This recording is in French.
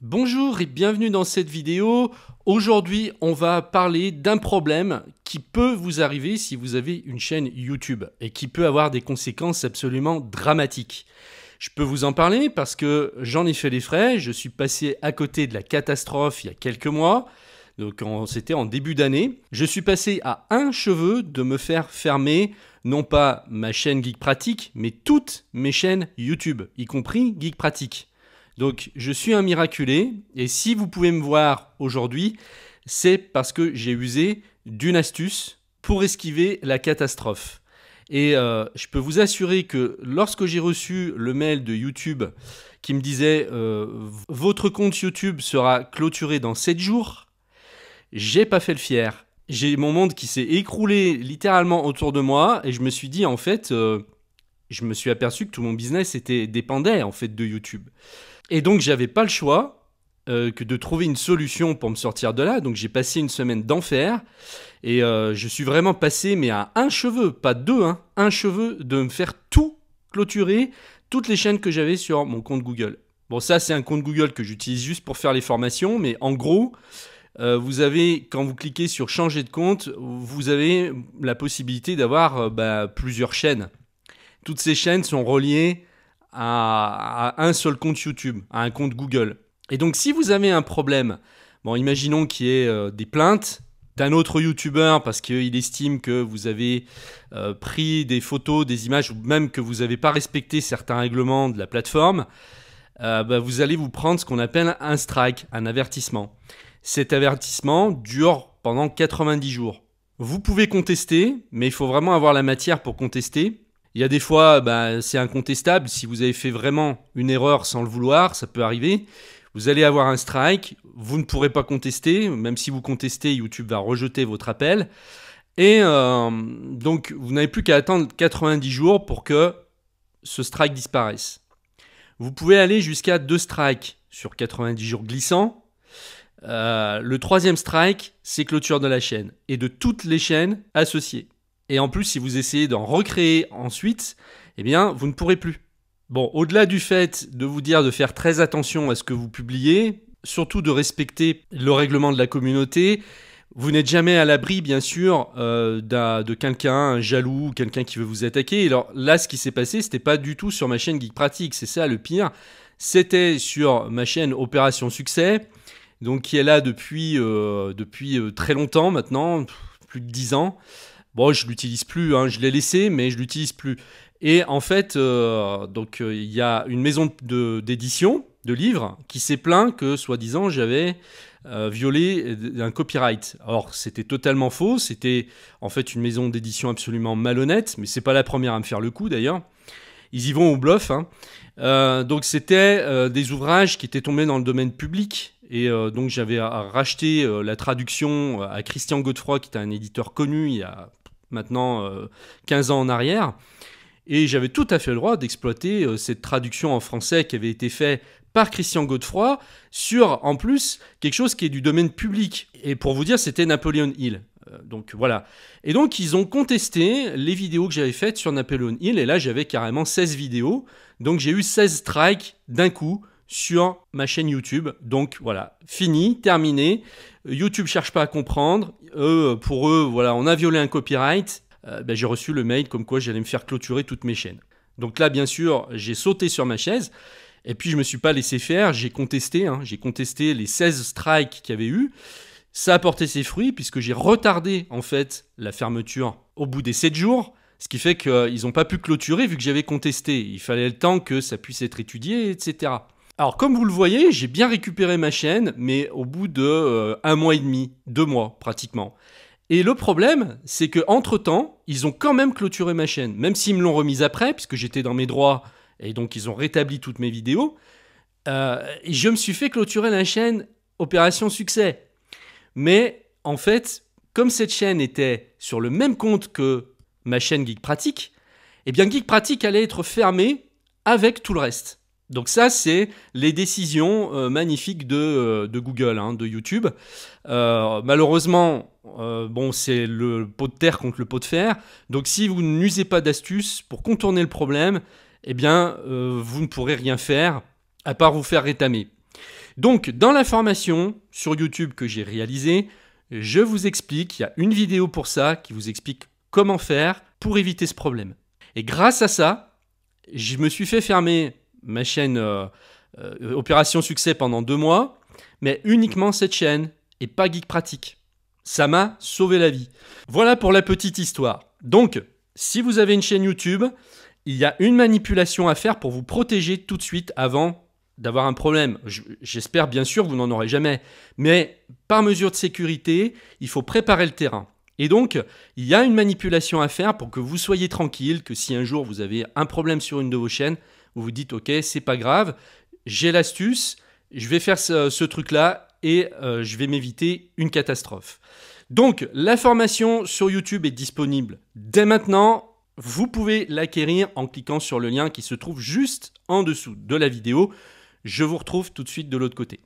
Bonjour et bienvenue dans cette vidéo. Aujourd'hui, on va parler d'un problème qui peut vous arriver si vous avez une chaîne YouTube et qui peut avoir des conséquences absolument dramatiques. Je peux vous en parler parce que j'en ai fait les frais, je suis passé à côté de la catastrophe il y a quelques mois, donc c'était en début d'année. Je suis passé à un cheveu de me faire fermer non pas ma chaîne Geek Pratique, mais toutes mes chaînes YouTube, y compris Geek Pratique. Donc je suis un miraculé et si vous pouvez me voir aujourd'hui, c'est parce que j'ai usé d'une astuce pour esquiver la catastrophe. Et je peux vous assurer que lorsque j'ai reçu le mail de YouTube qui me disait votre compte YouTube sera clôturé dans 7 jours, j'ai pas fait le fier. J'ai mon monde qui s'est écroulé littéralement autour de moi et je me suis dit en fait, je me suis aperçu que tout mon business dépendait en fait de YouTube. Et donc, j'avais pas le choix que de trouver une solution pour me sortir de là. Donc, j'ai passé une semaine d'enfer. Et je suis vraiment passé, mais à un cheveu, pas deux, hein, un cheveu, de me faire tout clôturer, toutes les chaînes que j'avais sur mon compte Google. Bon, ça, c'est un compte Google que j'utilise juste pour faire les formations. Mais en gros, vous avez, quand vous cliquez sur changer de compte, vous avez la possibilité d'avoir plusieurs chaînes. Toutes ces chaînes sont reliées à un seul compte YouTube, à un compte Google. Et donc si vous avez un problème, bon, imaginons qu'il y ait des plaintes d'un autre YouTuber parce qu'il estime que vous avez pris des photos, des images, ou même que vous n'avez pas respecté certains règlements de la plateforme, vous allez vous prendre ce qu'on appelle un strike, un avertissement. Cet avertissement dure pendant 90 jours. Vous pouvez contester, mais il faut vraiment avoir la matière pour contester. Il y a des fois, c'est incontestable. Si vous avez fait vraiment une erreur sans le vouloir, ça peut arriver. Vous allez avoir un strike. Vous ne pourrez pas contester. Même si vous contestez, YouTube va rejeter votre appel. Et donc, vous n'avez plus qu'à attendre 90 jours pour que ce strike disparaisse. Vous pouvez aller jusqu'à 2 strikes sur 90 jours glissants. Le troisième strike, c'est clôture de la chaîne et de toutes les chaînes associées. Et en plus, si vous essayez d'en recréer ensuite, eh bien, vous ne pourrez plus. Bon, au-delà du fait de vous dire de faire très attention à ce que vous publiez, surtout de respecter le règlement de la communauté, vous n'êtes jamais à l'abri, bien sûr, de quelqu'un, un jaloux, quelqu'un qui veut vous attaquer. Et alors là, ce qui s'est passé, c'était pas du tout sur ma chaîne Geek Pratique, c'est ça le pire. C'était sur ma chaîne Opération Succès, donc qui est là depuis très longtemps maintenant, plus de 10 ans. Bon, je l'utilise plus, hein, je l'ai laissé, mais je l'utilise plus. Et en fait, il y a une maison d'édition de livres qui s'est plaint que, soi-disant, j'avais violé un copyright. Or, c'était totalement faux. C'était en fait une maison d'édition absolument malhonnête, mais c'est pas la première à me faire le coup d'ailleurs. Ils y vont au bluff. Hein. Donc, c'était des ouvrages qui étaient tombés dans le domaine public. Et donc, j'avais racheté la traduction à Christian Godefroy, qui est un éditeur connu il y a maintenant 15 ans en arrière. Et j'avais tout à fait le droit d'exploiter cette traduction en français qui avait été faite par Christian Godefroy sur, en plus, quelque chose qui est du domaine public. Et pour vous dire, c'était Napoleon Hill. Donc voilà. Et donc, ils ont contesté les vidéos que j'avais faites sur Napoleon Hill. Et là, j'avais carrément 16 vidéos. Donc, j'ai eu 16 strikes d'un coup sur ma chaîne YouTube. Donc voilà, fini, terminé. YouTube cherche pas à comprendre. Pour eux, voilà, on a violé un copyright. J'ai reçu le mail comme quoi j'allais me faire clôturer toutes mes chaînes. Donc là, bien sûr, j'ai sauté sur ma chaise. Et puis, je me suis pas laissé faire. J'ai contesté les 16 strikes qu'il y avait eu. Ça a porté ses fruits puisque j'ai retardé en fait la fermeture au bout des 7 jours. Ce qui fait qu'ils n'ont pas pu clôturer vu que j'avais contesté. Il fallait le temps que ça puisse être étudié, etc. Alors, comme vous le voyez, j'ai bien récupéré ma chaîne, mais au bout de 1 mois et demi, 2 mois pratiquement. Et le problème, c'est qu'entre-temps, ils ont quand même clôturé ma chaîne, même s'ils me l'ont remise après, puisque j'étais dans mes droits, et donc ils ont rétabli toutes mes vidéos. Et je me suis fait clôturer la chaîne Opération Succès. Mais en fait, comme cette chaîne était sur le même compte que ma chaîne Geek Pratique, eh bien Geek Pratique allait être fermée avec tout le reste. Donc ça, c'est les décisions magnifiques de Google, hein, de YouTube. Malheureusement, c'est le pot de terre contre le pot de fer. Donc si vous n'usez pas d'astuces pour contourner le problème, eh bien, vous ne pourrez rien faire à part vous faire rétamer. Donc, dans la formation sur YouTube que j'ai réalisée, je vous explique, il y a une vidéo pour ça qui vous explique comment faire pour éviter ce problème. Et grâce à ça, je me suis fait fermer ma chaîne Opération Succès pendant 2 mois, mais uniquement cette chaîne et pas Geek Pratique. Ça m'a sauvé la vie. Voilà pour la petite histoire. Donc, si vous avez une chaîne YouTube, il y a une manipulation à faire pour vous protéger tout de suite avant d'avoir un problème. J'espère bien sûr que vous n'en aurez jamais. Mais par mesure de sécurité, il faut préparer le terrain. Et donc, il y a une manipulation à faire pour que vous soyez tranquille, que si un jour vous avez un problème sur une de vos chaînes, vous vous dites « Ok, c'est pas grave, j'ai l'astuce, je vais faire ce truc-là et je vais m'éviter une catastrophe. » Donc, la formation sur YouTube est disponible dès maintenant. Vous pouvez l'acquérir en cliquant sur le lien qui se trouve juste en dessous de la vidéo. Je vous retrouve tout de suite de l'autre côté.